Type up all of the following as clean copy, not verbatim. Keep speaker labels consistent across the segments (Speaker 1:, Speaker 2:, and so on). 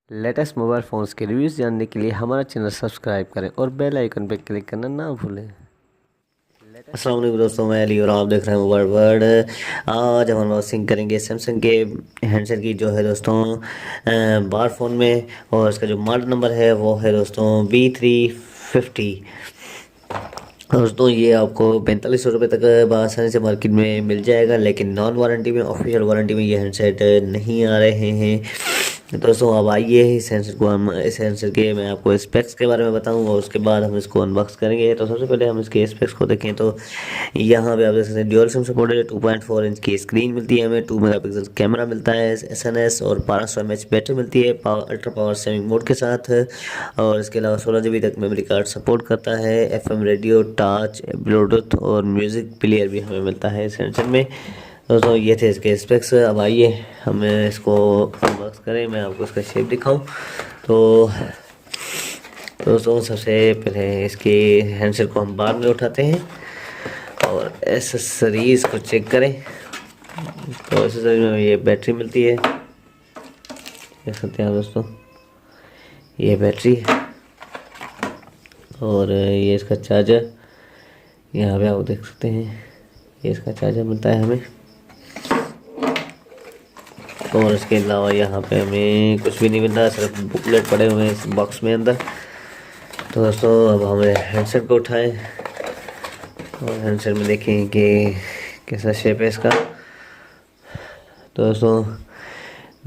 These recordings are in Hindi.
Speaker 1: लेटेस्ट मोबाइल फ़ोन्स के रिव्यूज़ जानने के लिए हमारा चैनल सब्सक्राइब करें और बेल आइकन पर क्लिक करना ना भूलें।
Speaker 2: अस्सलाम वालेकुम दोस्तों, मैं अली और आप देख रहे हैं मोबाइल वर्ल्ड। आज हम अनबॉक्सिंग करेंगे सैमसंग के हैंडसेट की, जो है दोस्तों बार फ़ोन में, और इसका जो मॉडल नंबर है वो है दोस्तों B350। दोस्तों ये आपको 4500 रुपये तक बआसानी से मार्केट में मिल जाएगा, लेकिन नॉन वारंटी में, ऑफिशियल वारंटी में ये हैंडसेट नहीं आ रहे हैं। दोस्तों अब आइए इस हैंडसेट को हम इस हैंडसेट के मैं आपको स्पेक्स के बारे में बताऊंगा, उसके बाद हम इसको अनबॉक्स करेंगे। तो सबसे पहले हम इसके स्पेक्स को देखें तो यहाँ पे आप देख सकते हैं ड्यूअल सिम सपोर्ट है। 2.4 इंच की स्क्रीन मिलती है हमें, 2 मेगापिक्सल कैमरा मिलता है, SNS और 1200 mAh बैटरी मिलती है अल्ट्रा पावर सेविंग मोड के साथ। और इसके अलावा 16 GB तक मेमोरी कार्ड सपोर्ट करता है। FM रेडियो, टच, ब्लूटूथ और म्यूज़िक प्लेयर भी हमें मिलता है इस हैंडसेट में। दोस्तों ये थे इसके स्पेक्स। अब आइए हम इसको अनबॉक्स करें, मैं आपको इसका शेप दिखाऊं। तो दोस्तों सबसे पहले इसके हैंडसेट को हम बाहर में उठाते हैं और एसेसरीज़ को चेक करें। तो एसेसरीज में ये बैटरी मिलती है, देख सकते हैं दोस्तों, ये बैटरी है। और ये इसका चार्जर, यहाँ पे आप देख सकते हैं, ये इसका चार्जर मिलता है हमें। और इसके अलावा यहाँ पे हमें कुछ भी नहीं मिल रहा, सिर्फ बुकलेट पड़े हुए हैं इस बॉक्स में अंदर। तो दोस्तों अब हमें हैंडसेट को उठाएं और हैंडसेट में देखें कि कैसा शेप है इसका। तो दोस्तों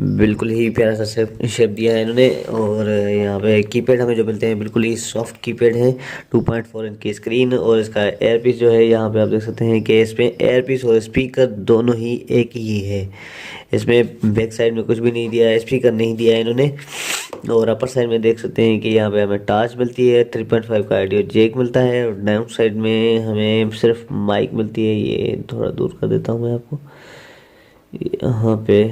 Speaker 2: बिल्कुल ही प्यारा सा शेप दिया है इन्होंने। और यहाँ पे कीपैड हमें जो मिलते हैं बिल्कुल ही सॉफ्ट कीपैड है। 2.4 इंच की स्क्रीन, और इसका एयरपीस जो है यहाँ पे आप देख सकते हैं कि इसमें एयरपीस और स्पीकर दोनों ही एक ही है। इसमें बैक साइड में कुछ भी नहीं दिया है, स्पीकर नहीं दिया है इन्होंने। और अपर साइड में देख सकते हैं कि यहाँ पे हमें टच मिलती है, 3.5 का ऑडियो जैक मिलता है। और डाउन साइड में हमें सिर्फ माइक मिलती है। ये थोड़ा दूर कर देता हूँ मैं आपको, यहाँ पे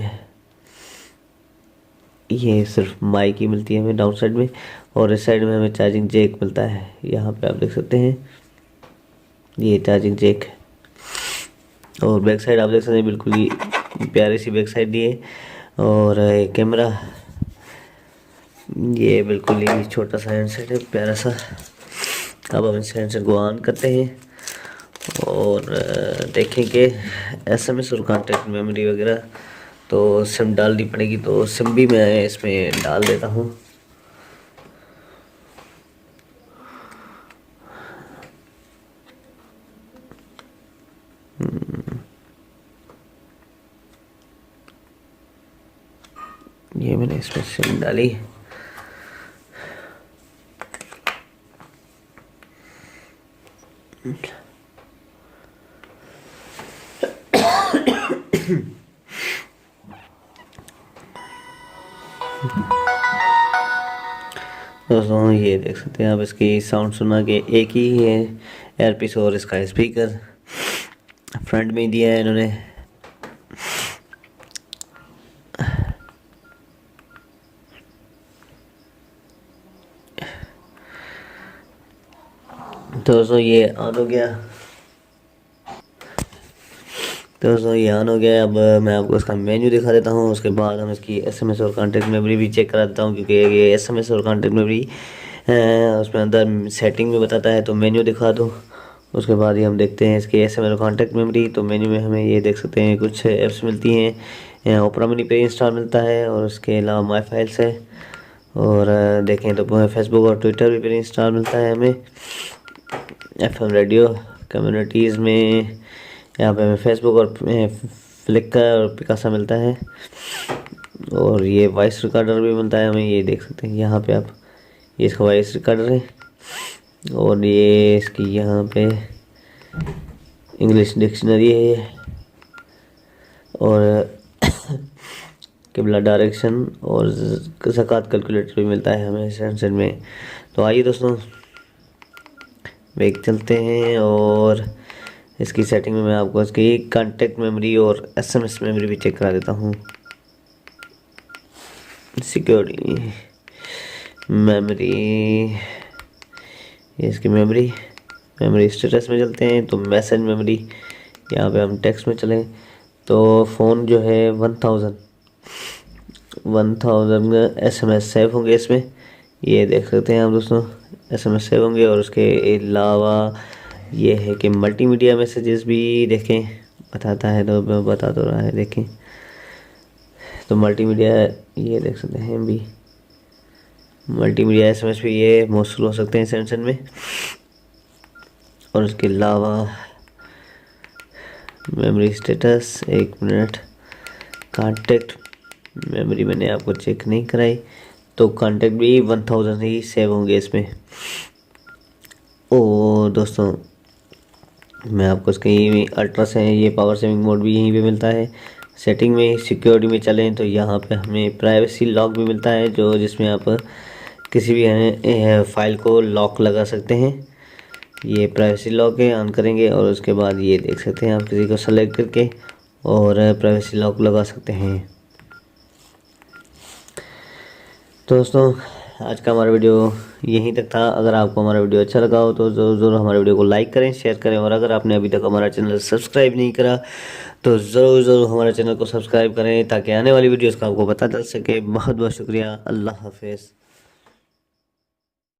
Speaker 2: ये सिर्फ माइक ही मिलती है हमें डाउन साइड में। और इस साइड में हमें चार्जिंग जैक मिलता है, यहाँ पे आप देख सकते हैं ये चार्जिंग जैक है। और बैक साइड आप देख सकते हैं बिल्कुल ही प्यारी सी बैक साइड दी है। और कैमरा, ये बिल्कुल ही छोटा सा हैंडसेट है, प्यारा सा। अब हम इस हैंडसेट को ऑन करते हैं और देखें कि SMS और कॉन्टेक्ट मेमोरी वगैरह तो सिम डालनी पड़ेगी, तो सिम भी मैं इसमें डाल देता हूँ। ये मैंने इसमें सिम डाली। दोस्तों ये देख सकते हैं आप, इसकी साउंड सुना के एक ही है एयरपीस और इसका स्पीकर फ्रंट में ही दिया है इन्होंने। दोस्तों ये ऑन हो गया। दोस्तों ये ऑन हो गया। अब मैं आपको इसका मेन्यू दिखा देता हूँ, उसके बाद हम इसकी SMS और कॉन्टेक्ट मेमोरी भी चेक करा देता हूँ, क्योंकि ये SMS और कॉन्टेक्ट मेमोरी उसमें अंदर सेटिंग में बताता है। तो मेन्यू दिखा दो, उसके बाद ही हम देखते हैं इसकी SMS और कॉन्टेक्ट मेमोरी। तो मेन्यू में हमें ये देख सकते हैं कुछ ऐप्स मिलती हैं, ओपरा मिनी पे इंस्टॉल मिलता है, और उसके अलावा माई फाइल्स है। और देखें तो फेसबुक और ट्विटर भी पे इंस्टॉल मिलता है हमें। FM रेडियो, कम्युनिटीज़ में यहाँ पे हमें फेसबुक और फ्लिकर और पिकासा मिलता है। और ये वॉइस रिकॉर्डर भी मिलता है हमें, ये देख सकते हैं यहाँ पे आप, ये इसका वॉइस रिकॉर्डर है। और ये इसकी यहाँ पे इंग्लिश डिक्शनरी है ये। और किबला डायरेक्शन और ज़कात कैलकुलेटर भी मिलता है हमें इस हैंडसेट में। तो आइए दोस्तों बैक चलते हैं और इसकी सेटिंग में मैं आपको इसकी कॉन्टेक्ट मेमोरी और SMS मेमोरी भी चेक करा देता हूँ। सिक्योरिटी मेमोरी, ये इसकी मेमोरी स्टेटस में चलते हैं। तो मैसेज मेमोरी, यहाँ पे हम टेक्स्ट में चलें तो फ़ोन जो है 1000 1000 SMS सेव होंगे इसमें, ये देख सकते हैं आप दोस्तों, SMS सेव होंगे। और उसके अलावा ये है कि मल्टीमीडिया मैसेजेस भी देखें, बताता है तो बता तो रहा है, देखें तो मल्टीमीडिया ये देख सकते हैं भी, मल्टीमीडिया SMS भी ये मौसूल हो सकते हैं सैमसंग में। और उसके अलावा memory status, 1 minute, contact memory मैंने आपको चेक नहीं कराई, तो कांटेक्ट भी 1000 ही सेव होंगे इसमें। और दोस्तों मैं आपको इसकी अल्ट्रा से ये पावर सेविंग मोड भी यहीं पे मिलता है। सेटिंग में सिक्योरिटी में चलें तो यहाँ पे हमें प्राइवेसी लॉक भी मिलता है, जो जिसमें आप किसी भी फाइल को लॉक लगा सकते हैं। ये प्राइवेसी लॉक है, ऑन करेंगे और उसके बाद ये देख सकते हैं आप किसी को सेलेक्ट करके और प्राइवेसी लॉक लगा सकते हैं। तो दोस्तों आज का हमारा वीडियो यहीं तक था। अगर आपको हमारा वीडियो अच्छा लगा हो तो ज़रूर हमारे वीडियो को लाइक करें, शेयर करें, और अगर आपने अभी तक हमारा चैनल सब्सक्राइब नहीं करा तो ज़रूर हमारे चैनल को सब्सक्राइब करें ताकि आने वाली वीडियोस का आपको पता चल सके। बहुत बहुत शुक्रिया। अल्लाह हाफिज़।